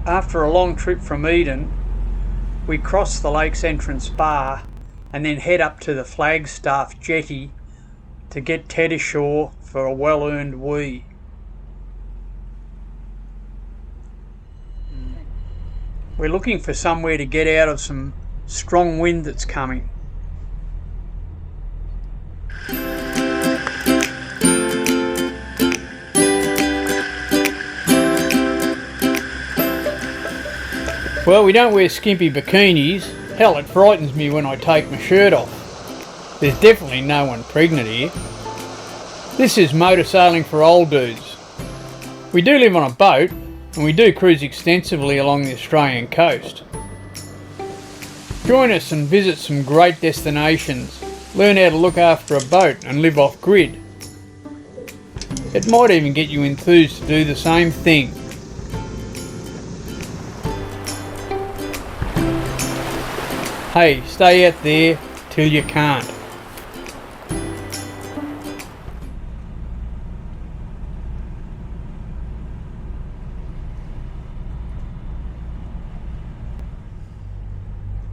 After a long trip from Eden, we cross the lake's entrance bar and then head up to the Flagstaff jetty to get Ted ashore for a well-earned wee. We're looking for somewhere to get out of some strong wind that's coming. Well, we don't wear skimpy bikinis. Hell, it frightens me when I take my shirt off. There's definitely no one pregnant here. This is motor sailing for old dudes. We do live on a boat, and we do cruise extensively along the Australian coast. Join us and visit some great destinations. Learn how to look after a boat and live off grid. It might even get you enthused to do the same thing. Hey, stay out there till you can't.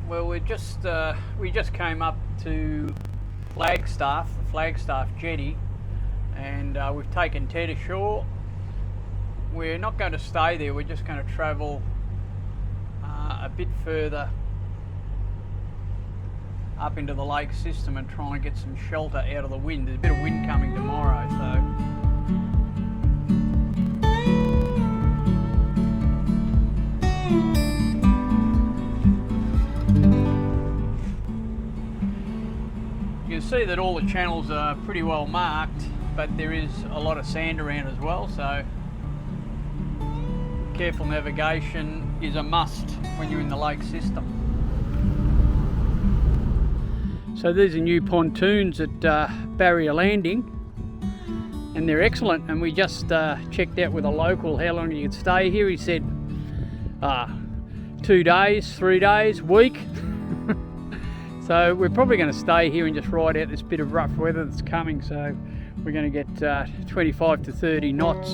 Well, we just came up to Flagstaff, the Flagstaff jetty, and we've taken Ted ashore. We're not going to stay there, we're just going to travel a bit further up into the lake system and try and get some shelter out of the wind. There's a bit of wind coming tomorrow, so you can see that all the channels are pretty well marked, but there is a lot of sand around as well, so careful navigation is a must when you're in the lake system. So these are new pontoons at Barrier Landing, and they're excellent, and we just checked out with a local how long you could stay here. He said 2 days, 3 days, week. So we're probably going to stay here and just ride out this bit of rough weather that's coming. So we're going to get 25 to 30 knots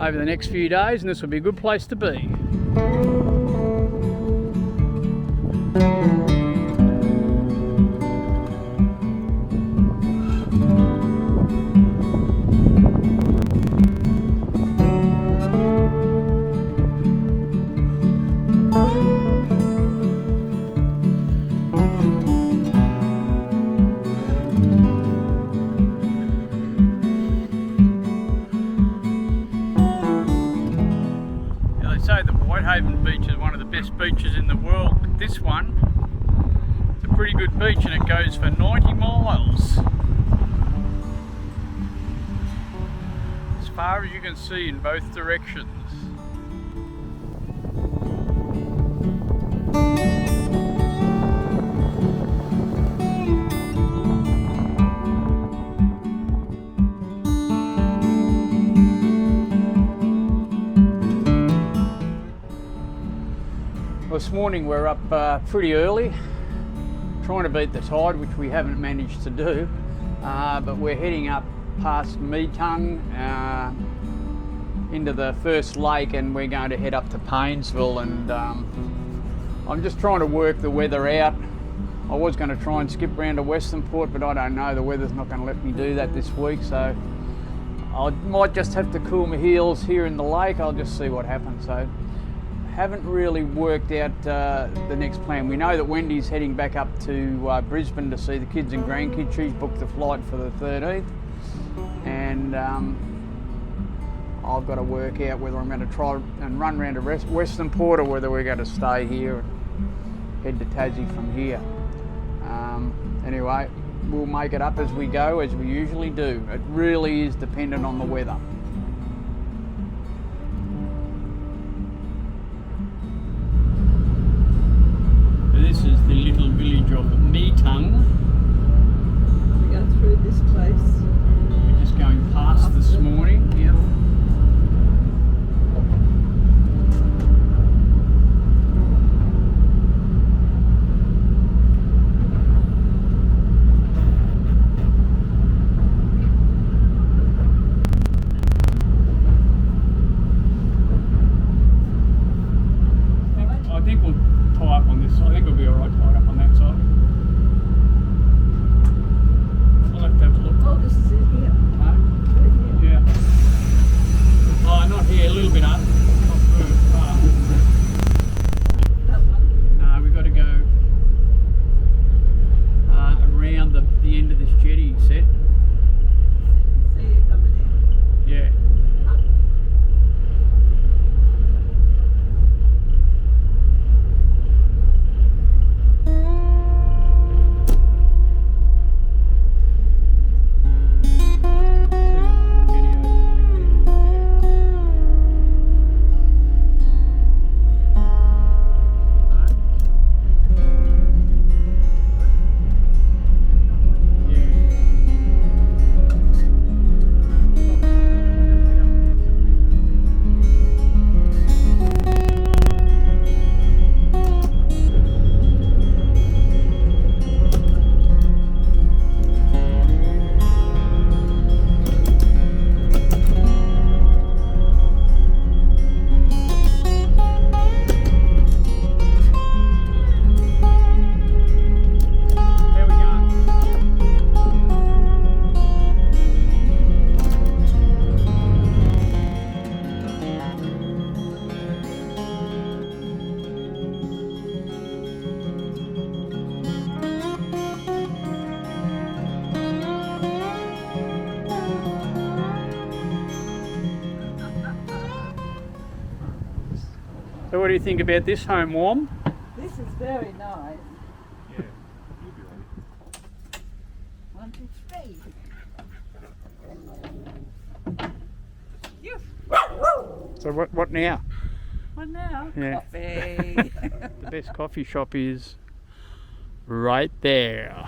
over the next few days, and this will be a good place to be. Beach is one of the best beaches in the world. This one, it's a pretty good beach, and it goes for 90 miles. As far as you can see in both directions. This morning we're up pretty early, trying to beat the tide, which we haven't managed to do, but we're heading up past Meetung into the first lake, and we're going to head up to Paynesville, and I'm just trying to work the weather out. I was going to try and skip round to Western Port, but I don't know, the weather's not going to let me do that this week, so I might just have to cool my heels here in the lake. I'll just see what happens. So haven't really worked out the next plan. We know that Wendy's heading back up to Brisbane to see the kids and grandkids. She's booked the flight for the 13th, and I've got to work out whether I'm going to try and run round to Western Port or whether we're going to stay here and head to Tassie from here. Anyway, we'll make it up as we go, as we usually do. It really is dependent on the weather. This is the little village of Meetung. We go through this place. We're just going past this morning. Yeah. tie up on this side. I think we'll be alright tied up on that side. I'll have to have a look. Oh, this is it here. Huh? Right here. Yeah. Oh, not here, a little bit up. Not further far. That one. No, we've got to go around the end of this jetty set. See you coming in. Yeah. So what do you think about this home, Warm? This is very nice. Yeah. 1, 2, 3. So what now? What now? Yeah. Coffee. The best coffee shop is right there.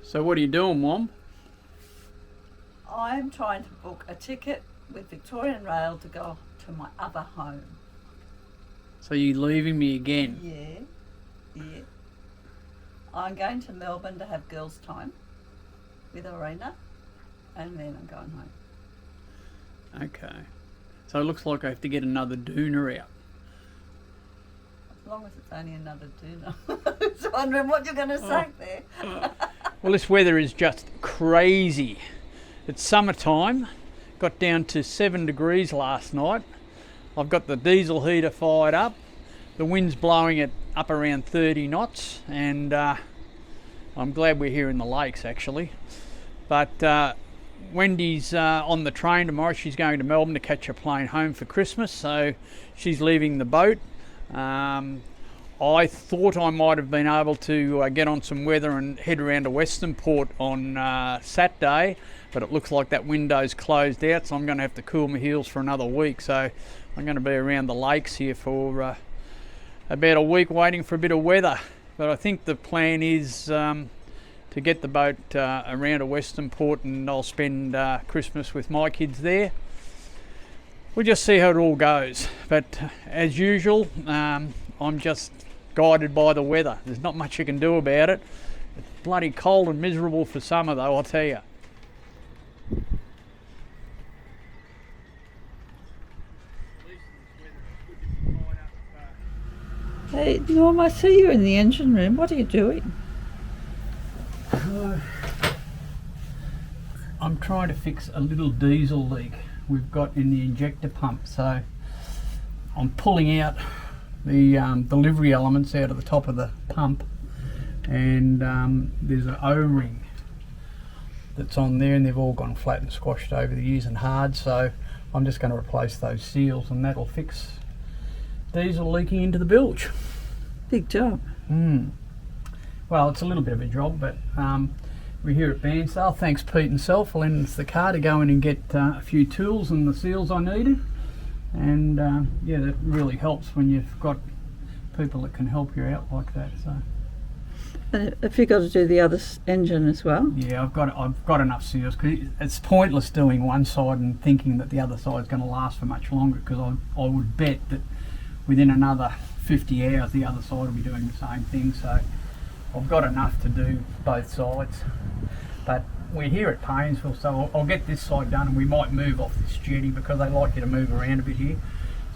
So what are you doing, Mom? I'm trying to book a ticket with Victorian Rail to go to my other home. So you're leaving me again? Yeah. I'm going to Melbourne to have girls' time with Arena, and then I'm going home. Okay. So it looks like I have to get another doona out. As long as it's only another dinner. I was wondering what you're going to say there. Well, this weather is just crazy. It's summertime. Got down to 7 degrees last night. I've got the diesel heater fired up. The wind's blowing it up around 30 knots, and I'm glad we're here in the lakes actually. But Wendy's on the train tomorrow. She's going to Melbourne to catch a plane home for Christmas, so she's leaving the boat. I thought I might have been able to get on some weather and head around to Western Port on Saturday, but it looks like that window's closed out, so I'm going to have to cool my heels for another week. So I'm going to be around the lakes here for about a week waiting for a bit of weather. But I think the plan is to get the boat around to Western Port, and I'll spend Christmas with my kids there. We'll just see how it all goes. But as usual, I'm just guided by the weather. There's not much you can do about it. It's bloody cold and miserable for summer though, I'll tell you. Hey, Norm, I see you in the engine room. What are you doing? I'm trying to fix a little diesel leak we've got in the injector pump. So I'm pulling out the delivery elements out of the top of the pump, and there's an O-ring that's on there, and they've all gone flat and squashed over the years and hard, so I'm just going to replace those seals, and that'll fix diesel leaking into the bilge. Big job. Well, it's a little bit of a job, but we're here at Bairnsdale. Thanks Pete and Self for lending us the car to go in and get a few tools and the seals I needed, And yeah, that really helps when you've got people that can help you out like that. So And have you got to do the other engine as well? yeah, I've got enough seals, because it's pointless doing one side and thinking that the other side's going to last for much longer, because I would bet that within another 50 hours the other side will be doing the same thing. So I've got enough to do both sides. But we're here at Paynesville, so I'll get this side done, and we might move off this jetty, because they like you to move around a bit here.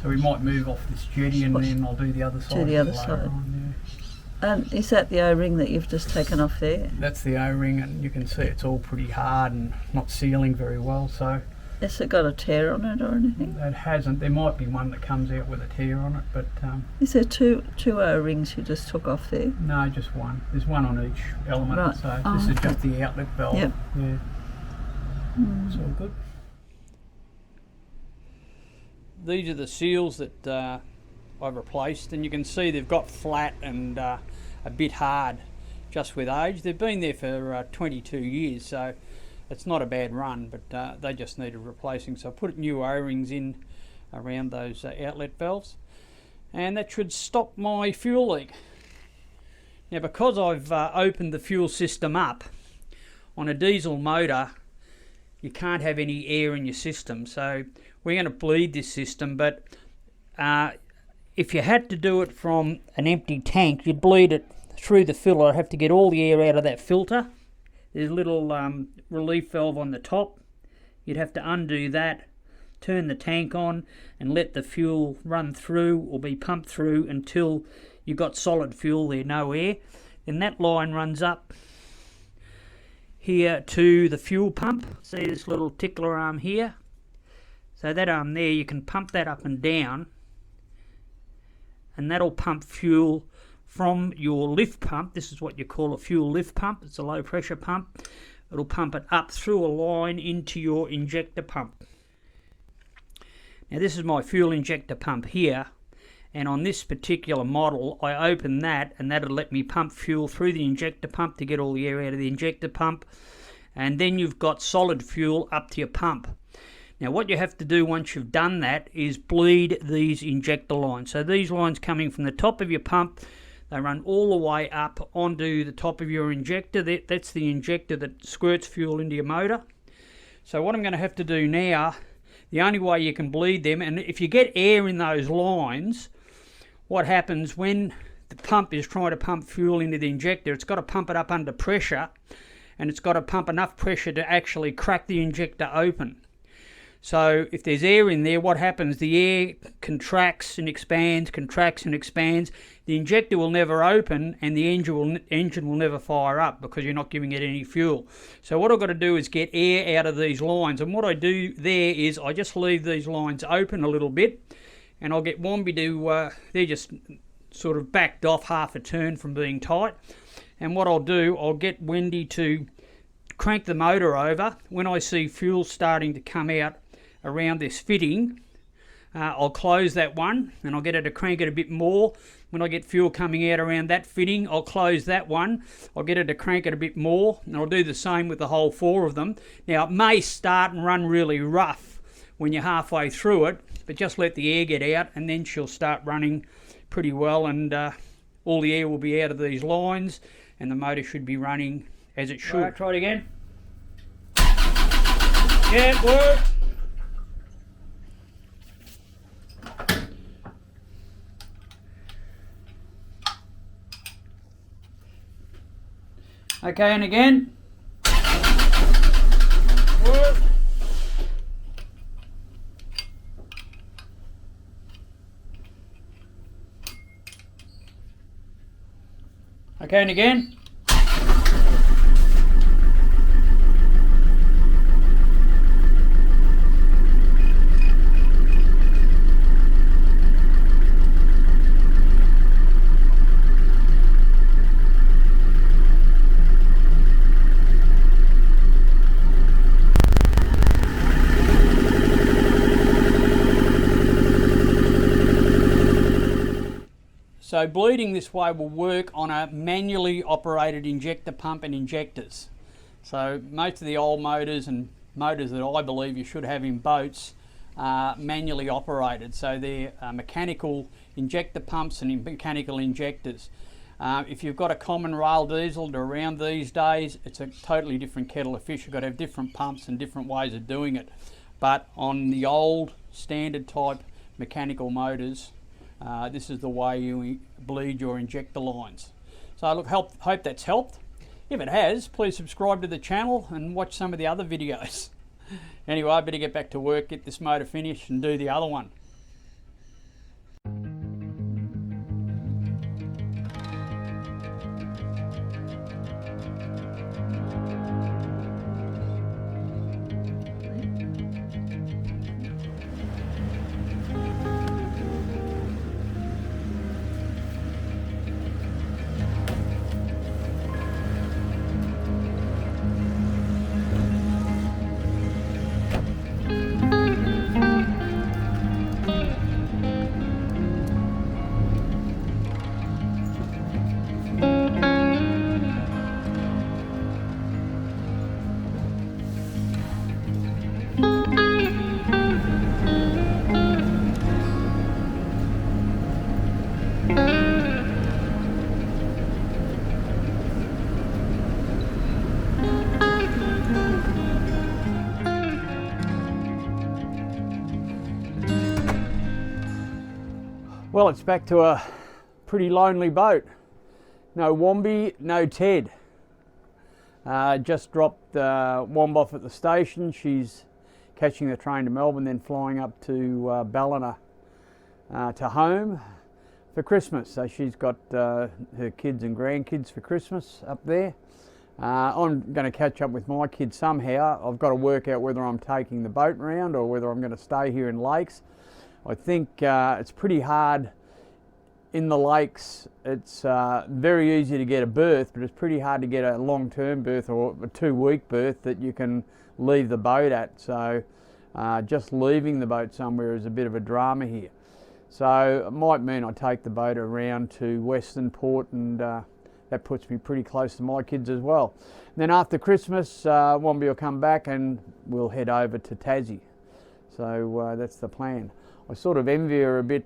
So we might move off this jetty, and then I'll do the other side. Do the other side. On, And is that the O-ring that you've just taken off there? That's the O-ring, and you can see it's all pretty hard and not sealing very well. So Has it got a tear on it or anything? it hasn't. There might be one that comes out with a tear on it, but Is there two O-rings you just took off there? no, just one. There's one on each element. Right. So Oh, this is okay. just the outlet valve. Yep. Yeah. It's all good. These are the seals that I've replaced, and you can see they've got flat and a bit hard just with age. They've been there for 22 years, so it's not a bad run, but they just needed replacing. So I put new O-rings in around those outlet valves, and that should stop my fuel leak. Now, because I've opened the fuel system up, on a diesel motor you can't have any air in your system, so we're going to bleed this system. But if you had to do it from an empty tank, you'd bleed it through the filter. I'd have to get all the air out of that filter. There's a little relief valve on the top. You'd have to undo that, turn the tank on, and let the fuel run through or be pumped through until you've got solid fuel there, no air. Then that line runs up here to the fuel pump. See this little tickler arm here? So that arm there, you can pump that up and down, and that'll pump fuel from your lift pump. This is what you call a fuel lift pump. It's a low pressure pump. It'll pump it up through a line into your injector pump. Now this is my fuel injector pump here, and on this particular model I open that, and that'll let me pump fuel through the injector pump to get all the air out of the injector pump, and then you've got solid fuel up to your pump. Now what you have to do once you've done that is bleed these injector lines. So these lines coming from the top of your pump, they run all the way up onto the top of your injector. That's the injector that squirts fuel into your motor. So what I'm going to have to do now, the only way you can bleed them, and if you get air in those lines, what happens when the pump is trying to pump fuel into the injector, it's got to pump it up under pressure, and it's got to pump enough pressure to actually crack the injector open. So if there's air in there, what happens? The air contracts and expands, contracts and expands. The injector will never open, and the engine will never fire up because you're not giving it any fuel. So what I've got to do is get air out of these lines, and what I do there is I just leave these lines open a little bit, and I'll get Wombi to, they're just sort of backed off half a turn from being tight. And what I'll do, I'll get Wendy to crank the motor over. When I see fuel starting to come out around this fitting, I'll close that one, and I'll get her to crank it a bit more. When I get fuel coming out around that fitting, I'll close that one. I'll get her to crank it a bit more, and I'll do the same with the whole four of them. Now it may start and run really rough when you're halfway through it, but just let the air get out, and then she'll start running pretty well, and all the air will be out of these lines, and the motor should be running as it should. Right, try it again. Yeah, it worked. Okay, and again. Work. Okay, and again. So bleeding this way will work on a manually operated injector pump and injectors. So most of the old motors and motors that I believe you should have in boats manually operated, so they're mechanical injector pumps and mechanical injectors. If you've got a common rail diesel to around these days, it's a totally different kettle of fish. You've got to have different pumps and different ways of doing it. But on the old standard type mechanical motors, this is the way you bleed your injector lines. So look, hope that's helped. If it has, please subscribe to the channel and watch some of the other videos. Anyway, I better get back to work, get this motor finished and do the other one. Well, it's back to a pretty lonely boat. No Wombi, no Ted. Just dropped Womb off at the station. She's catching the train to Melbourne, then flying up to Ballina to home for Christmas. So she's got her kids and grandkids for Christmas up there. I'm going to catch up with my kids somehow. I've got to work out whether I'm taking the boat around or whether I'm going to stay here in lakes. I think it's pretty hard in the lakes. It's very easy to get a berth, but it's pretty hard to get a long-term berth or a 2-week berth that you can leave the boat at. So just leaving the boat somewhere is a bit of a drama here. So it might mean I take the boat around to Western Port, and that puts me pretty close to my kids as well. And then after Christmas, Wombi will come back and we'll head over to Tassie. So that's the plan. I sort of envy her a bit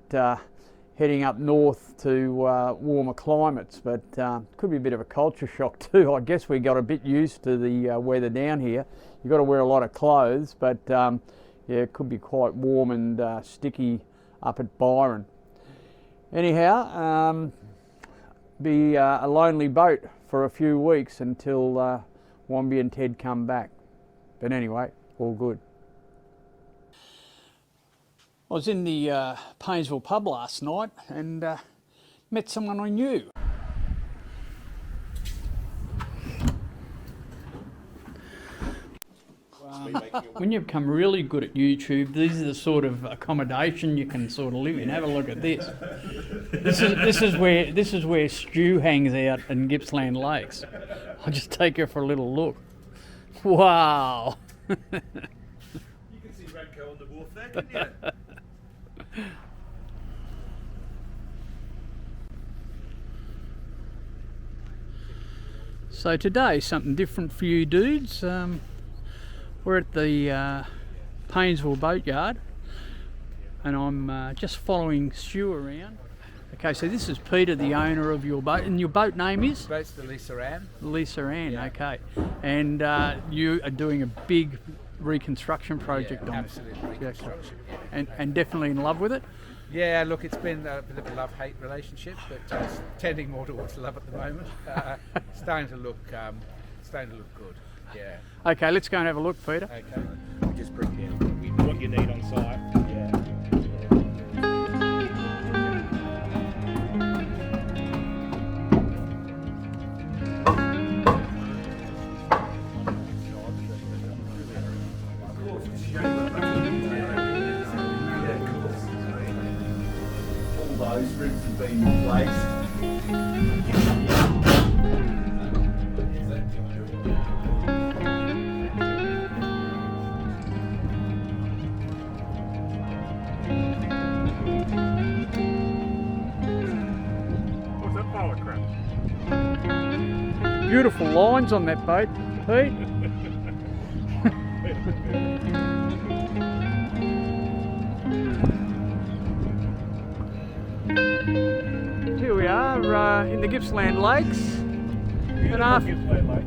heading up north to warmer climates, but could be a bit of a culture shock too. I guess we got a bit used to the weather down here. You've got to wear a lot of clothes, but yeah, it could be quite warm and sticky up at Byron. Anyhow, be a lonely boat for a few weeks until Wombi and Ted come back. But anyway, all good. I was in the Paynesville pub last night and met someone I knew. When you become really good at YouTube, these are the sort of accommodation you can sort of live in. Have a look at this. This is where Stu hangs out in Gippsland Lakes. I'll just take her for a little look. Wow. You can see Radco on the wharf there, can't you? So today, something different for you dudes. We're at the Paynesville boatyard and I'm just following Stu around. Okay, so this is Peter, the owner of your boat, and your boat name is? Boat's the Gippslnd. Gippslnd, yeah. Okay. And you are doing a big reconstruction project on it. Absolute reconstruction. Yeah. And definitely in love with it? Yeah, look, it's been a bit of a love-hate relationship, but it's tending more towards love at the moment. Starting to look good. Yeah. Okay, let's go and have a look, Peter. Okay. We just bring in what you need on site. Yeah. All those ribs have been replaced. Beautiful lines on that boat, Pete. Here we are in the Gippsland Lakes.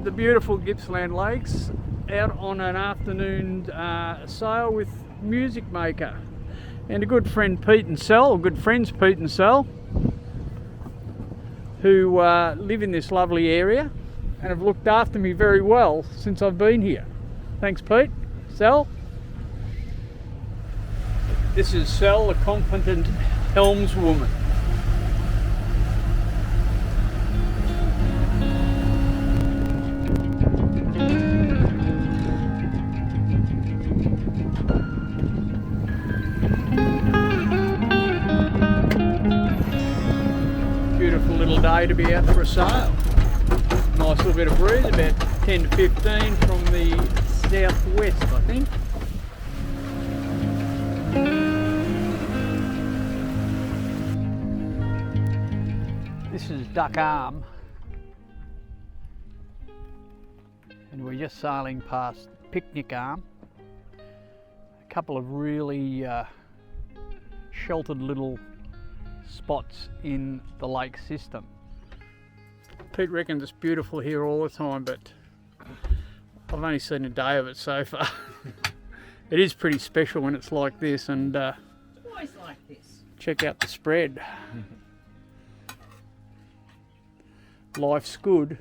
The beautiful Gippsland Lakes, out on an afternoon sail with Music Maker and a good friend Pete and Sal, or good friends Pete and Sal, who live in this lovely area and have looked after me very well since I've been here. Thanks Pete. Sal. This is Sal, the competent helmswoman. Beautiful little day to be out for a sail. Nice little bit of breeze, about 10 to 15 from the southwest, I think. This is Duck Arm, and we're just sailing past Picnic Arm. A couple of really sheltered little spots in the lake system. Pete reckons it's beautiful here all the time, but I've only seen a day of it so far. It is pretty special when it's like this, and It's always like this. check out the spread. Life's good.